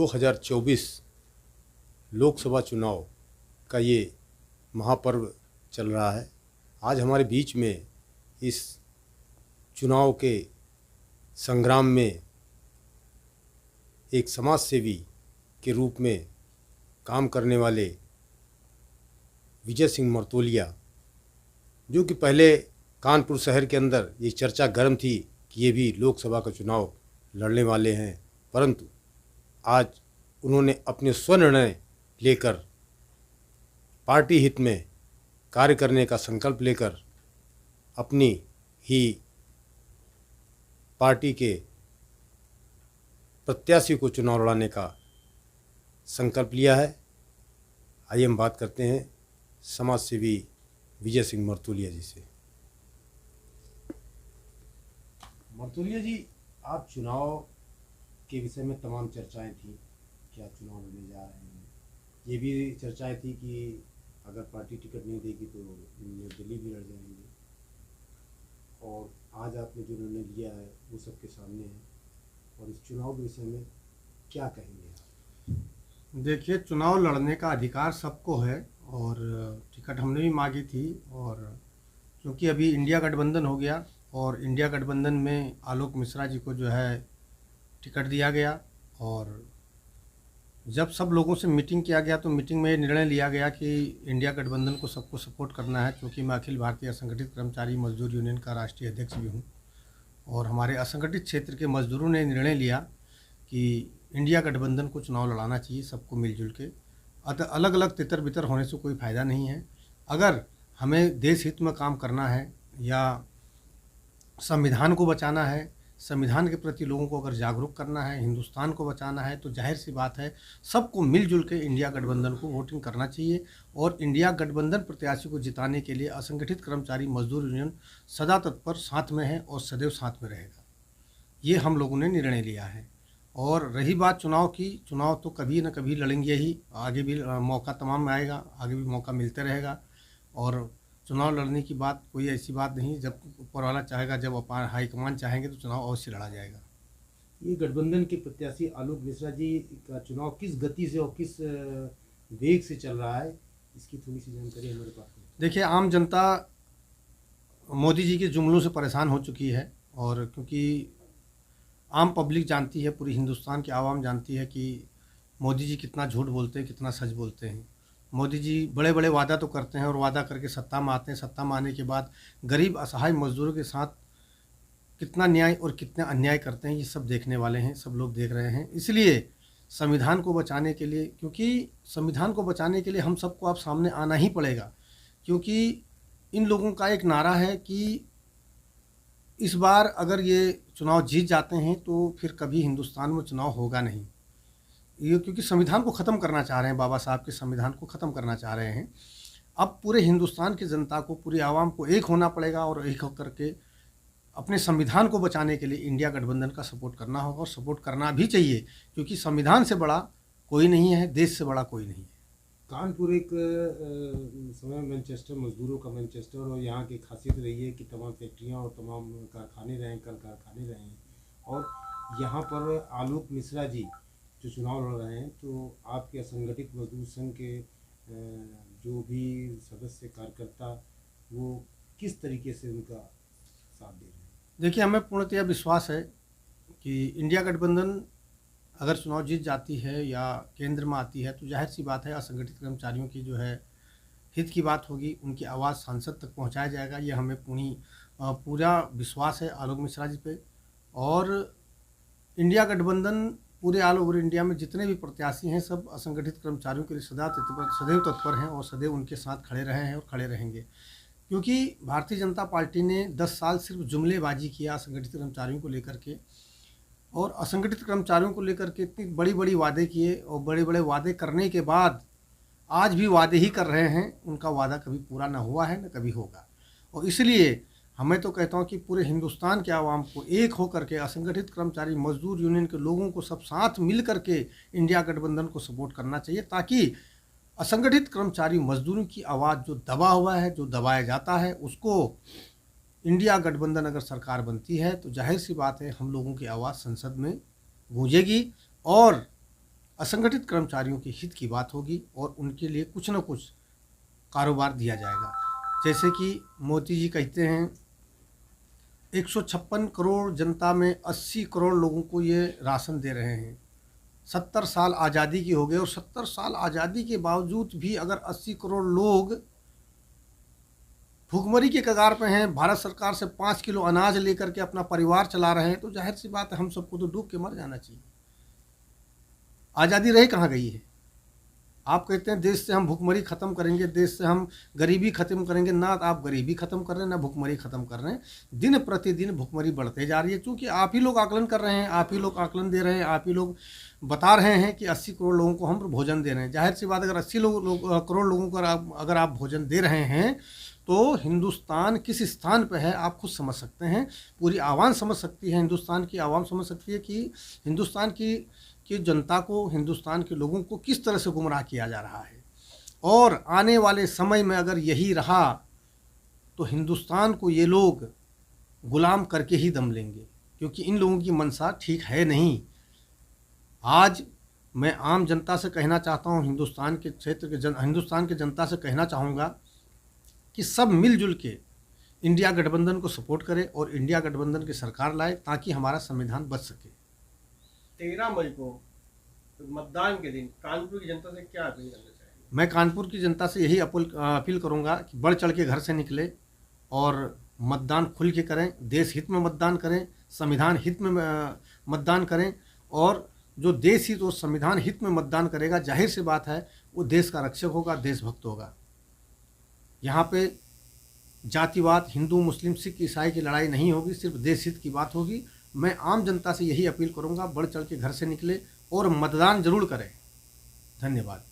2024 लोकसभा चुनाव का ये महापर्व चल रहा है। आज हमारे बीच में इस चुनाव के संग्राम में एक समाज सेवी के रूप में काम करने वाले विजय सिंह मर्तोलिया, जो कि पहले कानपुर शहर के अंदर ये चर्चा गर्म थी कि ये भी लोकसभा का चुनाव लड़ने वाले हैं, परंतु आज उन्होंने अपने स्वनिर्णय लेकर पार्टी हित में कार्य करने का संकल्प लेकर अपनी ही पार्टी के प्रत्याशी को चुनाव लड़ाने का संकल्प लिया है। आइए हम बात करते हैं समाज सेवी विजय सिंह मर्तोलिया जी से। मर्तोलिया जी, आप चुनाव के विषय में तमाम चर्चाएं थी कि आप चुनाव लड़ने जा रहे हैं। ये भी चर्चाएं थी कि अगर पार्टी टिकट नहीं देगी तो निर्दलीय भी लड़ जाएंगे, और आज आपने जो निर्णय लिया है वो सबके सामने है, और इस चुनाव के विषय में क्या कहेंगे आप? देखिए, चुनाव लड़ने का अधिकार सबको है और टिकट हमने भी मांगी थी, और क्योंकि अभी इंडिया गठबंधन हो गया और इंडिया गठबंधन में आलोक मिश्रा जी को जो है टिकट दिया गया, और जब सब लोगों से मीटिंग किया गया तो मीटिंग में ये निर्णय लिया गया कि इंडिया गठबंधन को सबको सपोर्ट करना है। क्योंकि मैं अखिल भारतीय असंगठित कर्मचारी मजदूर यूनियन का राष्ट्रीय अध्यक्ष भी हूँ, और हमारे असंगठित क्षेत्र के मजदूरों ने निर्णय लिया कि इंडिया गठबंधन को चुनाव लड़ाना चाहिए सबको मिलजुल के। अतः अलग अलग तितर बितर होने से कोई फ़ायदा नहीं है। अगर हमें देश हित में काम करना है या संविधान को बचाना है, संविधान के प्रति लोगों को अगर जागरूक करना है, हिंदुस्तान को बचाना है, तो जाहिर सी बात है सबको मिलजुल के इंडिया गठबंधन को वोटिंग करना चाहिए। और इंडिया गठबंधन प्रत्याशी को जिताने के लिए असंगठित कर्मचारी मजदूर यूनियन सदा तत्पर साथ में है और सदैव साथ में रहेगा। ये हम लोगों ने निर्णय लिया है। और रही बात चुनाव की, चुनाव तो कभी न कभी लड़ेंगे ही, आगे भी मौका तमाम आएगा, आगे भी मौका मिलते रहेगा। और चुनाव लड़ने की बात कोई ऐसी बात नहीं, जब ऊपर वाला चाहेगा, जब हाईकमान चाहेंगे तो चुनाव अवश्य लड़ा जाएगा। ये गठबंधन के प्रत्याशी आलोक मिश्रा जी का चुनाव किस गति से और किस वेग से चल रहा है, इसकी थोड़ी सी जानकारी हमारे पास है। देखिए, आम जनता मोदी जी के जुमलों से परेशान हो चुकी है, और क्योंकि आम पब्लिक जानती है, पूरी हिंदुस्तान की आवाम जानती है कि मोदी जी कितना झूठ बोलते हैं, कितना सच बोलते हैं। मोदी जी बड़े बड़े वादा तो करते हैं और वादा करके सत्ता में आते हैं, सत्ता में आने के बाद गरीब असहाय मजदूरों के साथ कितना न्याय और कितना अन्याय करते हैं, ये सब देखने वाले हैं, सब लोग देख रहे हैं। इसलिए संविधान को बचाने के लिए, क्योंकि संविधान को बचाने के लिए हम सबको अब सामने आना ही पड़ेगा, क्योंकि इन लोगों का एक नारा है कि इस बार अगर ये चुनाव जीत जाते हैं तो फिर कभी हिंदुस्तान में चुनाव होगा नहीं। ये क्योंकि संविधान को ख़त्म करना चाह रहे हैं, बाबा साहब के संविधान को ख़त्म करना चाह रहे हैं। अब पूरे हिंदुस्तान की जनता को, पूरी आवाम को एक होना पड़ेगा, और एक होकर के अपने संविधान को बचाने के लिए इंडिया गठबंधन का सपोर्ट करना होगा, और सपोर्ट करना भी चाहिए, क्योंकि संविधान से बड़ा कोई नहीं है, देश से बड़ा कोई नहीं है। कानपुर एक समय मैनचेस्टर, मजदूरों का मैनचेस्टर, और यहाँ की खासियत रही है कि तमाम फैक्ट्रियाँ और तमाम कारखाने रहे हैं, कल कारखाने रहे हैं, और यहाँ पर आलोक मिश्रा जी जो चुनाव लड़ रहे हैं, तो आपके असंगठित मजदूर संघ के जो भी सदस्य कार्यकर्ता, वो किस तरीके से उनका साथ दे रहे हैं? देखिए, हमें पूर्णतः विश्वास है कि इंडिया गठबंधन अगर चुनाव जीत जाती है या केंद्र में आती है तो जाहिर सी बात है असंगठित कर्मचारियों की जो है हित की बात होगी, उनकी आवाज़ सांसद तक पहुंचाया जाएगा। ये हमें पूरा विश्वास है आलोक मिश्रा जी पे। और इंडिया गठबंधन पूरे ऑल ओवर इंडिया में जितने भी प्रत्याशी हैं, सब असंगठित कर्मचारियों के लिए सदैव तत्पर हैं और सदैव उनके साथ खड़े रहे हैं और खड़े रहेंगे। क्योंकि भारतीय जनता पार्टी ने 10 साल सिर्फ जुमलेबाजी किया असंगठित कर्मचारियों को लेकर के, और असंगठित कर्मचारियों को लेकर के इतनी बड़ी बड़ी वादे किए, और बड़े बड़े वादे करने के बाद आज भी वादे ही कर रहे हैं। उनका वादा कभी पूरा ना हुआ है, ना कभी होगा। और इसलिए हमें तो कहता हूँ कि पूरे हिंदुस्तान के आवाम को एक होकर के, असंगठित कर्मचारी मजदूर यूनियन के लोगों को सब साथ मिल करके इंडिया गठबंधन को सपोर्ट करना चाहिए, ताकि असंगठित कर्मचारी मजदूरों की आवाज़ जो दबा हुआ है, जो दबाया जाता है, उसको इंडिया गठबंधन अगर सरकार बनती है तो जाहिर सी बात है हम लोगों की आवाज़ संसद में गूंजेगी, और असंगठित कर्मचारियों के हित की बात होगी और उनके लिए कुछ न कुछ कारोबार दिया जाएगा। जैसे कि मोदी जी कहते हैं 156 करोड़ जनता में 80 करोड़ लोगों को ये राशन दे रहे हैं। 70 साल आज़ादी के हो गए और 70 साल आज़ादी के बावजूद भी अगर 80 करोड़ लोग भुखमरी के कगार पे हैं, भारत सरकार से 5 किलो अनाज लेकर के अपना परिवार चला रहे हैं, तो जाहिर सी बात है हम सबको तो डूब के मर जाना चाहिए। आज़ादी रह कहाँ गई है? आप कहते हैं देश से हम भुखमरी ख़त्म करेंगे, देश से हम गरीबी ख़त्म करेंगे। ना आप गरीबी ख़त्म कर रहे हैं, ना भुखमरी ख़त्म कर रहे हैं। दिन प्रतिदिन भुखमरी बढ़ते जा रही है, क्योंकि आप ही लोग आकलन कर रहे हैं, आप ही लोग आकलन दे रहे हैं, आप ही लोग बता रहे हैं कि 80 करोड़ लोगों को हम भोजन दे रहे हैं। जाहिर सी बात, अगर 80 करोड़ लोगों को अगर आप भोजन दे रहे हैं तो हिंदुस्तान किस स्थान पर है आप खुद समझ सकते हैं। पूरी आवाम समझ सकती है, हिंदुस्तान की आवाम समझ सकती है कि हिंदुस्तान की जनता को, हिंदुस्तान के लोगों को किस तरह से गुमराह किया जा रहा है। और आने वाले समय में अगर यही रहा तो हिंदुस्तान को ये लोग गुलाम करके ही दम लेंगे, क्योंकि इन लोगों की मंशा ठीक है नहीं। आज मैं आम जनता से कहना चाहता हूँ, हिंदुस्तान के जनता से कहना चाहूँगा कि सब मिलजुल के इंडिया गठबंधन को सपोर्ट करें और इंडिया गठबंधन की सरकार लाए, ताकि हमारा संविधान बच सके। 13 मई को मतदान के दिन कानपुर की जनता से क्या अपील करना चाहेंगे? मैं कानपुर की जनता से यही अपील करूंगा कि बढ़ चढ़ के घर से निकले और मतदान खुल के करें, देश हित में मतदान करें, संविधान हित में मतदान करें। और जो देश हित और संविधान हित में मतदान करेगा, जाहिर सी बात है वो देश का रक्षक होगा, देशभक्त होगा। यहाँ पे जातिवाद, हिंदू मुस्लिम सिख ईसाई की लड़ाई नहीं होगी, सिर्फ देश हित की बात होगी। मैं आम जनता से यही अपील करूंगा, बढ़ चढ़ के घर से निकले और मतदान जरूर करें। धन्यवाद।